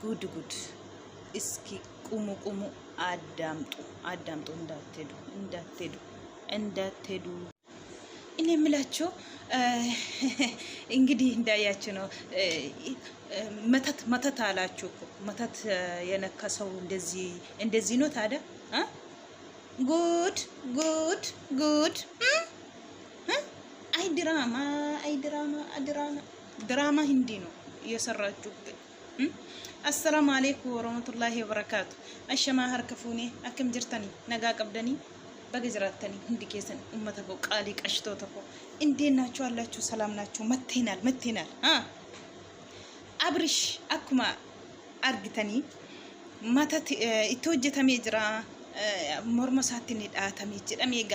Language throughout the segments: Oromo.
ጉድ እስኪ ቁሙ አዳምጡ እንዳትሄዱ እኔ የምላችሁ እንግዲህ እንዳያችሁ ነው። መተት አላችሁ እኮ መተት የነከሰው እንደዚህ ነው ታዲያ። ጉድ አይ ድራማ hindi ነው የሰራችሁብን። አሰላሙ አለይኩም ወራህመቱላሂ ወበረካቱ። አሸማ ሀርከፉኔ አከም ጅርተኒ ነጋ ቀብደኒ በገጅራተኒ ሁንዲ ኬሰን ኡመተ ኮ ቃሊ ቀሽቶ ተኮ እንዴት ናችሁ አላችሁ? ሰላም ናችሁ? መተናል አብርሽ አኩማ አርግተኒ ማታት ኢቶጀተሜ ጅራ ሞርሞሳቲኒ ዳተሜ ጀደሜጋ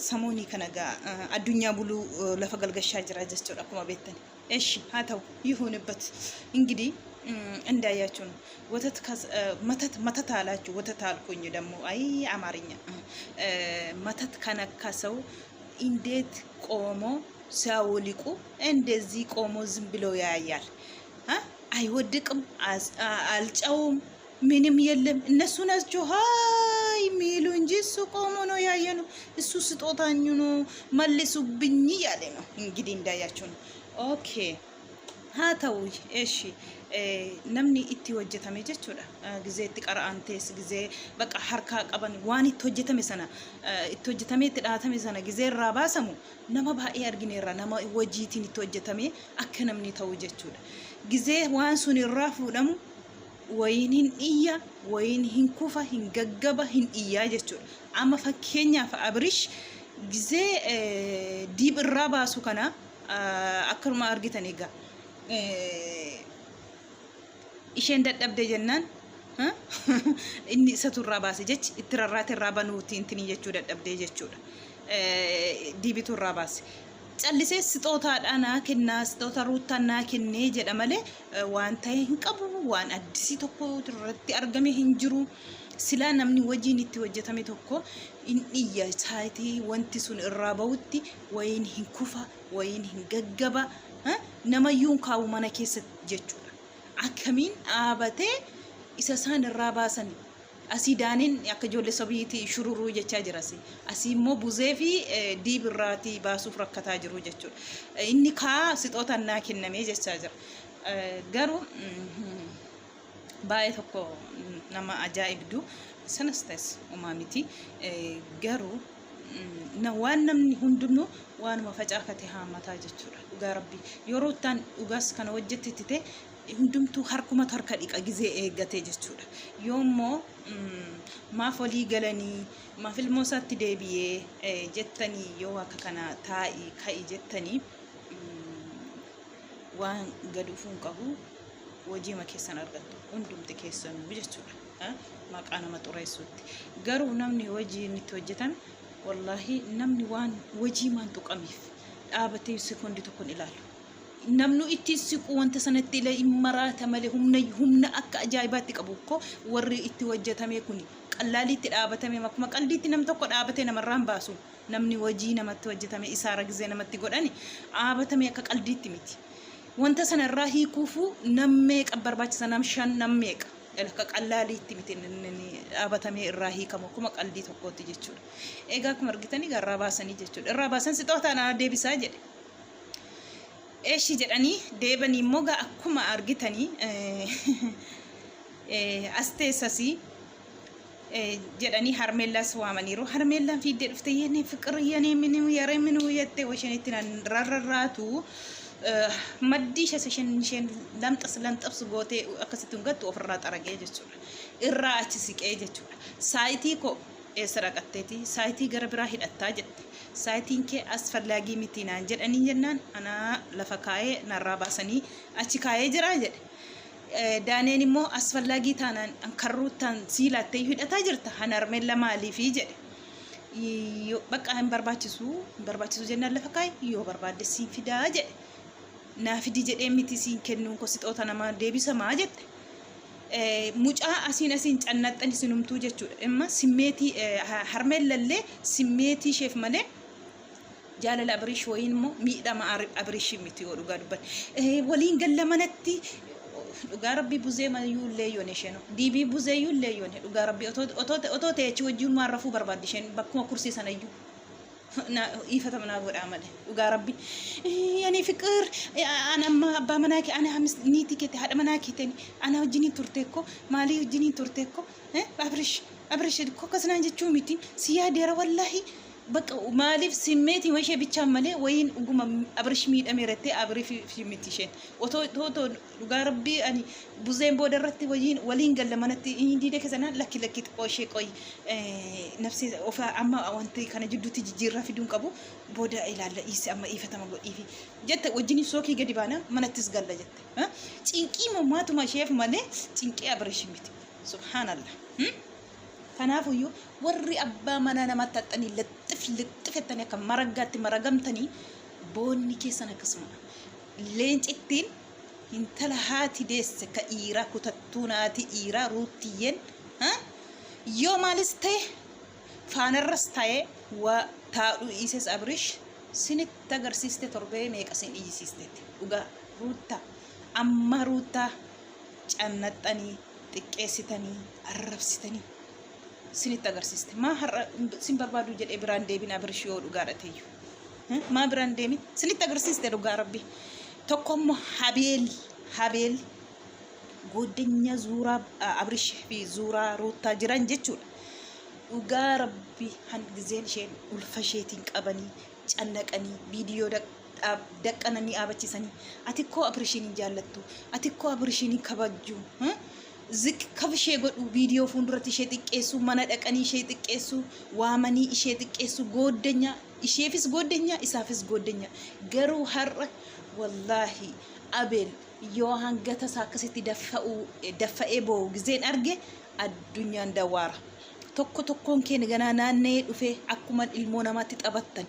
ሰሞኒ ከነጋ አዱኛ ሙሉ ለፈገልገሻ ጅራ ጀስቸው አኩማ ቤተኒ እሺ ሃታው ይሁንበት። እንግዲህ እንዳያችሁ ነው። መተት አላችሁ። ወተት አልኩኝ ደግሞ አይ አማርኛ መተት ከነካሰው እንዴት ቆሞ ሲያወልቁ እንደዚህ ቆሞ ዝም ብሎ ያያል። አይወድቅም፣ አልጨውም፣ ምንም የለም። እነሱ ናቸው ሃይ ሚሉ እንጂ እሱ ቆሞ ነው ያየነው። እሱ ስጦታኙ ነው መልሱብኝ ያለ ነው። እንግዲህ እንዳያችሁ ነው። ኦኬ ሃታው እሺ namni itti hojjetame jechuudha. Gizee itti qara'antees gizee bakka harkaa qaban waan itti hojjetame sana itti hojjetame itti dhaatame sana gizee irraa baasamu nama baay'ee argineerra. Nama wajiitiin itti hojjetame akka namni ta'u jechuudha. Gizee waan sun irraa fuudhamu wayin hin iyya, wayin hin kufa, hin gaggaba, hin iyyaa jechuudha. Amma fakkeenyaaf Abrish gizee diib irraa baasu kana akkanuma argitan egaa isheen dadhabde jennaan inni isatu irraa baase jechi itti rarraate irraa banuuti intini jechuu dadhabde jechuudha. Diibitu irraa baase callisee sixootaadhaa naa kennaa, sixoota ruuttaa naa kennee jedha malee waan ta'e hin qabu, waan addisii tokko irratti argame hin jiru. Silaa namni wajiin itti hojjetame tokko inni iyya isaatii wanti sun irraa bahutti wayin hin kufa, wayin hin gaggaba, namayyuun kaawu mana keessatti jechuudha. Akkamiin dhaabatee isa isaan irraa baasan asii daaniin akka ijoollee sabiitii shururuu jechaa jirasi. Asii immoo buzee fi diib irraatii baasuuf rakkataa jiru jechuudha. Inni kaa sixoota naa kennamee jechaa jira. Garuu baay'ee tokko nama ajaa'ibdu sanas ta'es uumaa miti. Garuu waan namni hundinuu waanuma facaafate haammataa jechuudha. Dhugaa rabbii yeroo ittaan dhugaas kana hojjettetti ta'e hundumtuu harkuma harka dhiqa gizee eeggatee jechuudha. Yoommoo maaf walii galanii maaf ilmoo isaatti deebi'ee jettanii yoo akka kana taa'ii ka'i jettanii waan gaduufuun qabu wajiima keessan argattu hundumti keessanuu jechuudha. Maqaa nama xureessuutti garuu namni wajiin itti hojjetame wallahi namni waan wajiimaan tuqamiif dhaabatee sekondi tokkoon ilaalu. Namnu itti siqu wanta sanatti illee immaraata malee humna akka ajaa'ibaatti qabu ko warri itti hojjetame kun qallaalitti dhaabatame makuma qaldiitti nam tokko dhaabatee namarraan baasu. Namni wajii namatti hojjetame isaara gizee namatti godhani dhaabatame akka qaldiitti miti. Wanta sanarraa hiikuufu nammeeqa barbaachisa, namshan nammeeqa akka qallaalitti miti dhaabatame irraa hiikamu kuma qaldii tokkotti jechuudha. Egaa akkuma argitanii garraa baasanii jechuudha. Irraa baasan sixootaan deebisaa jedhe. Eeshi jedhanii deebanii immoo akkuma argitanii asteessasii jedhanii harmeellaas waamaniiru. Harmeellaan fiiddee dhufte yennee fiqir yennee minuu yaree minuu yettee washanitti rarraatu maddii isheen lamxas gootee akkasitti hungattu ofirraa xaragee jechuudha. Irraa achi siqee jechuudha. Saayitii koo eessa dhaqatteeti? Saayitii gara biraa hidhattaa jette. Saayitiin kee asfallagii miti naan jedhanii jennaan anaa lafa kaayee narraa baasanii achi kaayee jira jedhe. Daaneen immoo asfallagii taanaan karruuttaan siilattee hidhataa jirta hanarmeella maaliifi jedhe. Bakka hin barbaachisu jennaan lafa kaayee yoo barbaadde siin fidaa jedhe. Naa fidi jedhee miti siin kennuun ko sixoota namaa deebisamaa jette. Mucaa asiin cannaxxan isinumtuu jechuudha. Imma simmeetii harmeellallee simmeetii isheef malee jaalala Abrish wayin immoo miidhama Abrish miti yoo dhugaa dubban waliin gallamanatti dhugaa rabbii buzee mayyuu illee yoone isheen diibii buzee iyyuu illee yoone dhugaa rabbii otoo ta'e achi wajjin waan rafuu barbaaddi isheen bakkuma kursii sana iyyuu إيفة من أقول عمله وقال ربي يعني فكر أنا ما بمناك أنا هم نيتي كده هذا مناك تاني أنا وجنين ترتكو مالي وجنين ترتكو أبرش كوكا سنانجة شوميتين سيادة والله بق مالي في سميتي وإيش بيتشمله وين وقوم أبرش ميت أميرتي أبري في ميتيشين وتو وقال ربي أني بوزين بود الرتي وين ولين قال لما نتي إندي ده كذا لكي تقوشي كوي نفسي وفا أما أوانتي كان جدو تجيرة في دون كابو بودا إلى لا إيسي أما إيفة تما بقول إيفي جت وجني سوكي قدي بانا ما نتسقال جت ها تينكي ما توما شايف مانه تينكي أبرش ميت سبحان الله كنافو يو وري أبا منا نما تتني لطف التانية كم مرقم تاني بوني كيسانا كسمة لينج اتين انتلا هاتي ديس كإيرا كتتوناتي إيرا روتيين ها يو مالستي فانرستي وتاو إيسيس أبرش سنت تغر سيستي تربي ميك أسين إيجي سيستي وغا روتا أما روتا جانتاني تكيسيتاني عربسيتاني سنت أغرسيست ما هر سن بربادو جد إبران ديبين أبرشيو لغارتيو ما إبران ديبين سنت أغرسيست لغاربي تقوم هابيل godenya zura abrish fi zura ruta jiran jechuudha dhugaa rabbi hangizeen isheen ulfasheetiin qabanii cannaqanii viidiyoo daqqananii abachiisanii ati koo abrishiin jaallattu ati koo abrishiin kabajju zik kafshee godhu viidiyoo fuulduratti ishee xiqqeessu mana dhaqanii ishee xiqqeessu waamanii ishee xiqqeessu godenya isheefis godenya isaafis godenya garuu har'a wallahi abel yoo hangata saakasitti daffa'ee boo gizeen arge addunyaan dawaara tokkoon keenya ganaa naannee dhufee akkuma ilmoo namaatti taphattan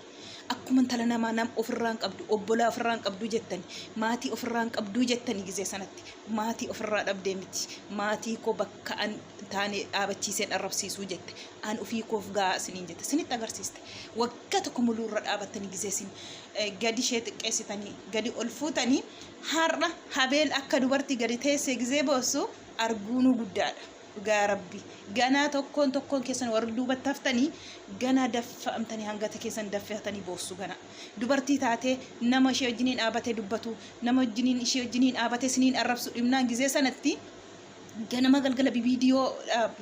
akkuma tala namaa nam ofirraan qabdu obbolaa ofirraan qabdu jettani maatii ofirraan qabdu jettani gizee sanatti maatii ofirraa dhabdee miti maatii koo bakka an taane dhaabachiiseen arrabsiisuu jette an ofii koof gaa isiniin jette isinitti agarsiiste waggaa tokko muluurra dhaabattanii gizee isin gadi ishee xiqqeessitanii gadi ol fuutanii har'a habeel akka dubartii gadi teessee gizee boossu arguunuu guddaadha dhugaa rabbi ganaa tokkoon keessan warra duubatti haftanii ganaa daffa'amtanii hangata keessan daffatanii boossu ganaa dubartii taatee nama ishee wajjiniin dhaabatee dubbatu nama wajjiniin ishee wajjiniin dhaabatee isiniin arrabsu dhimnaan gizee sanatti ganama galgala viidiyoo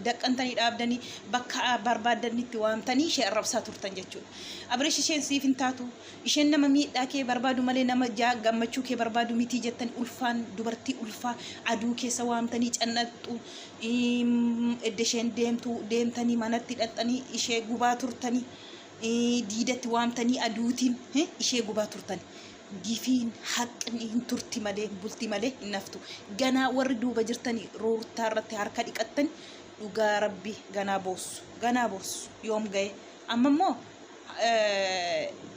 daqqantanii dhaabdanii bakka barbaadanitti waamtanii ishee arrabsaa turtan jechuudha. Abreesh isheen siif hin taatu isheen nama miidhaa kee barbaadu malee nama gammachuu kee barbaadu miti jettan ulfaan dubartii ulfaa aduu keessa waamtanii cannattu edda isheen deemtanii manatti hidhattanii ishee gubaa turtanii diidatti waamtanii aduutiin ishee gubaa turtanii. gifiin haqqni hin turti malee bulti malee hin naftu ganaa warri duuba jirtanii roortaa irratti harka dhiqattan dhugaa rabbi ganaa boossu yoom ga'e amma immoo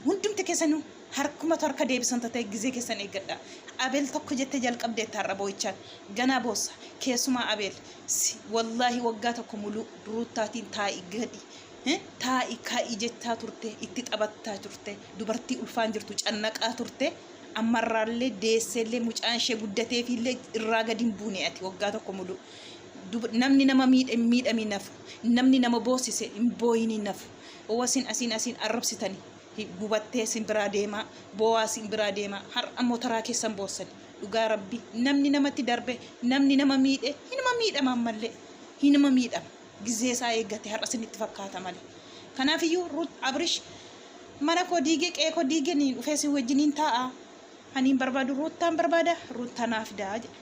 hundumti keessanuu harkumatu harka deebisan ta'e gizee keessan eeggadha abeel tokko jettee jalqabdee taarra boo'ichaan ganaa boossa keessumaa abeel wallahi waggaa tokko muluu duruuttaatiin taa'i gadi taa'i ka'i jettaa turte itti taphattaa turte dubartii ulfaan jirtu cannaqaa turte ammarraallee deessellee mucaan ishee guddatee fiillee irraa gadi hin buune ati waggaa tokko muluu namni nama miidhame nafu namni nama boosise hin booyini nafu owasin asiin arrabsitanii gubattee simbiraa deemaa boo'aa simbiraa deemaa har'a motoraa keessan boossan dhugaa rabbi namni namatti darbe namni nama miidhe hinuma miidhama ammallee hinuma miidhama gizee isaa eeggate har'a sinitti fakkaata malee kanaaf iyyuu ruut abrish mana koo diigee qe'ee koo diigee niin dhufee si wajjiniin taa'a haniin barbaadu ruuttaan barbaada ruuttanaaf daa jedha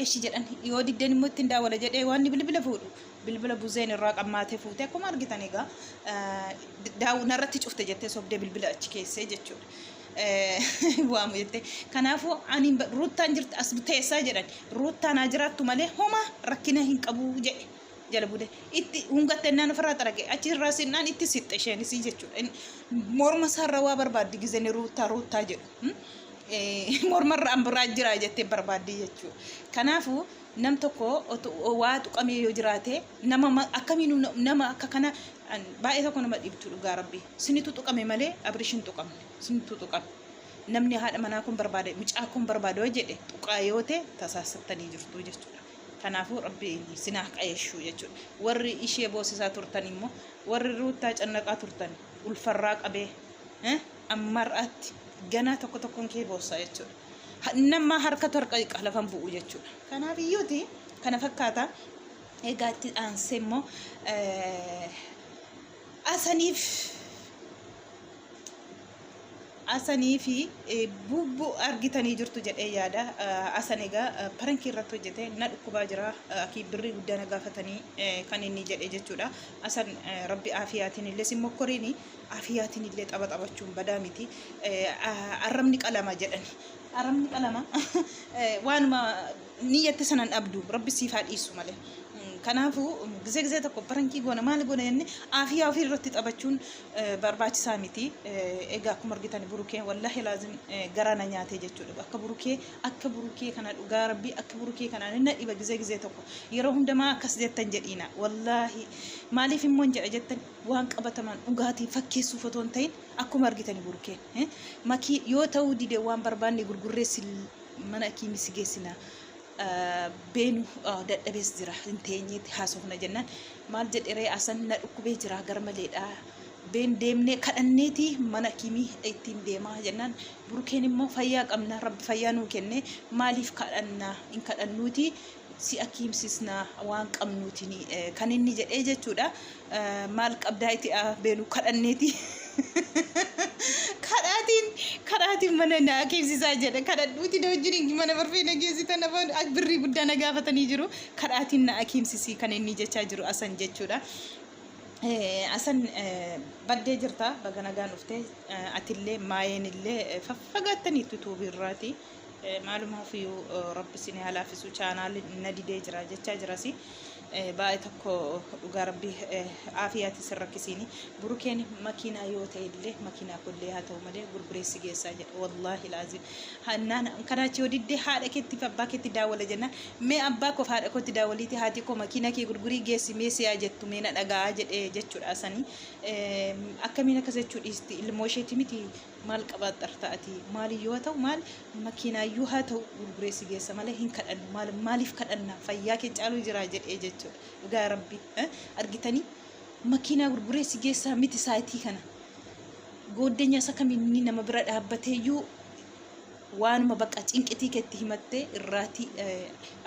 eeshi jedhan yoo diddeen immoo ittiin daawwala jedhee waan bilbila fuudhu bilbila buzeen irraa qammaatee fuute akkuma argitan egaa narratti cufte jettee sobdee bilbila achi keessee jechuudha waamu jettee kanaafuu ani ruuttaan jirti as teessaa jedhan ruuttaan haa jiraattu malee homa rakkina hin qabu jedhe jala bude itti hungattennaan ofirraa xaraqe achirraa sinnaan itti sixxe isheenis jechuudha morma isaarra waa barbaaddi gizeen ruuttaa jedhu mormarra ambiraa jira jettee barbaaddi jechuudha kanaafuu nam tokko waa tuqamee yoo jiraate nama akkamiin nama akka kana baay'ee tokko nama dhibtu dhugaa rabbi sinitu tuqame malee abrishin tuqamne sinitu tuqame namni haadha manaa kun barbaade mucaa kun barbaade jedhe tuqaa yoo ta'e tasaasattanii jirtu jechuudha. Kanaafuu rabbiin sinaa qayeeshuu jechuudha. Warri ishee boosisaa turtan immoo warri ruutaa cannaqaa turtan ulfarraa qabee ammar'aatti ganaa tokko tokkoon kee boossa jechuudha. Nama harkatu harka lafan bu'u jechuudha. Kanaaf iyyuuti kana fakkaata. Egaa itti aansee immoo asanii fi bubbu argitanii jirtu jedhee yaada. Asan egaa parankii irratti hojjete na dhukkubaa jira akii birrii guddaa na gaafatanii kan inni jedhee jechuudha. Asan rabbi aafiyaatiin illee simmokkoriini aafiyaatiin illee taphachuun badaa miti. Arrabni qalama jedhani. Arrabni qalama waanuma niyyatti sanan abdu rabbi siif haa dhiisu malee. Kanaafuu gisee tokko parankii goona maal goona jenne afiyaa ofii irratti taphachuun barbaachisaa miti. Egaa akkuma argitan burukee wallahi laazim garana nyaatee jechuudha. Akka burukee kana dhugaa rabbi akka burukee kana na dhiba gisee tokko yeroo hundamaa akkas jettan jedhiina wallahi maaliif immoo jedha jettan waan qabataman dhugaatii fakkeessuuf otoo hin ta'in akkuma argitan burukee makii yoo ta'uu dide waan barbaanne gurgurreessi mana kiimisi geessina. Beenu dadhabees jira hin teenyeetti haasofna jennaan maal jedhee asan na dhukkubee jira garmaleedha been deemnee kadhanneeti mana kiimii ittiin deemaa jennaan burukeen immoo fayyaa qabna rabbi fayyaa nuu kenne maaliif kadhannaa hin kadhannuuti si akiimsisnaa waan qabnuutiin kan inni jedhee jechuudha. Maal qabdaa itti beenu kadhanneeti kadhaatiin mana na akiimsisaa jedhe kadhadhuuti wajjin mana barfee na geessitan birrii guddaa na gaafatanii jiru kadhaatiin na akiimsisii kan inni jechaa jiru asan jechuudha. Asan baddee jirta baga nagaan dhuftee atillee maayeen illee faffagaattaniitu tuubirraati. Maalumaafuu rabbi isin haa laafisu chaanaal na didee jira jechaa jirasi. Baay'ee tokko dhugaa rabbi aafiyaati sirrakkisiini burukeen makiinaa yoo ta'e illee makiinaa kollee haa ta'u malee gurgureessi geessaa jedha wallahi laazim hannaan kanaachi wadiddee haadha keetti fi abbaa keetti daawwala jenna mee abbaa koof haadha kootti daawwaliiti haati koo makiinaa kee gurgurii geessi mee siyaa jettu mee na dhagaa jedhee jechuudha. Asanii akkamiin akkas jechuu dhiisti ilmoo isheeti miti maal qabaxxar ta'ati maali yoo ta'u maal makiinaa yoo haa ta'u gurgureessi geessa malee hin kadhannu maaliif kadhanna fayyaa kee caaluu jira jedhee jechuudha. Dhugaa rabbi argitanii makiinaa gurgureessi geessaa miti saayitii kana gooddenya isa kamiin nama bira dhaabbateeyyuu waanuma bakka cinqitii keetti himattee irraati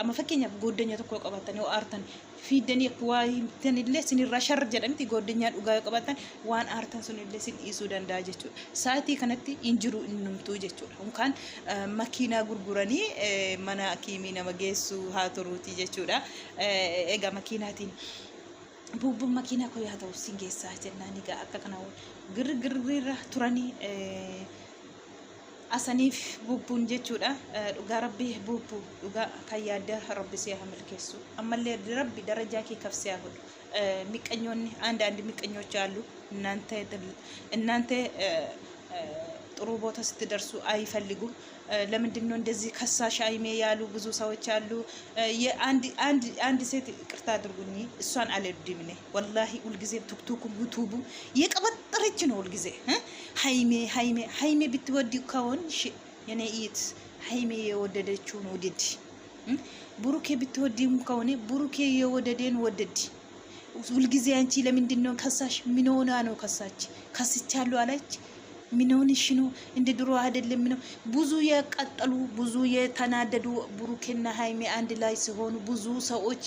amma fakkeenyaaf gooddenya tokko qabatanii yoo aartan fiidanii waa himtan illee sinirraa shar jedhamti gooddenya dhugaa yoo qabatan waan aartan sun illee sin dhiisuu danda'a jechuudha. Saayitii kanatti hin jiru innumtuu jechuudha. Unkaan makiinaa gurguranii mana akiimii nama geessu haa turuuti jechuudha. Egaa makiinaatiin bubbuun makiinaa koo yaa ta'u sin geessaa jennaan egaa akka kana girgirrirra turanii asaniif bubbuun jechuudha. Dhugaa rabbi bubbu dhugaa kan yaadda rabbi si haa milkeessu ammallee rabbi darajaa kee kafsee haa godhu. Miqqanyoonni አንዳንድ ሚqqኞች አሉ እናንተ ጥሩ ቦታ ስትደርሱ አይፈልጉም። ለምንድን ነው እንደዚህ ከሳሽ አይሜ ያሉ ብዙ ሰዎች አሉ። አንድ ሴት ይቅርታ አድርጉኝ እሷን አልወድም እኔ ወላሂ ሁልጊዜ ቱክቱኩም ዩቱቡ የቀበጠረች ነው ሁልጊዜ ሃይሜ ብትወዲ ከሆንሽ የኔ ኢት ሃይሜ የወደደችውን ውደድ። ብሩኬ ብትወዲም ከሆነ ብሩኬ የወደደን ወደድ። ሁልጊዜ አንቺ ለምንድን ነው ከሳሽ? ምን ሆና ነው ከሳች? ከስቻለሁ አለች ምን ሆነሽ ነው? እንደ ድሮ አይደለም ነው። ብዙ ያቃጠሉ ብዙ የተናደዱ ብሩኬና ሃይሜ አንድ ላይ ሲሆኑ ብዙ ሰዎች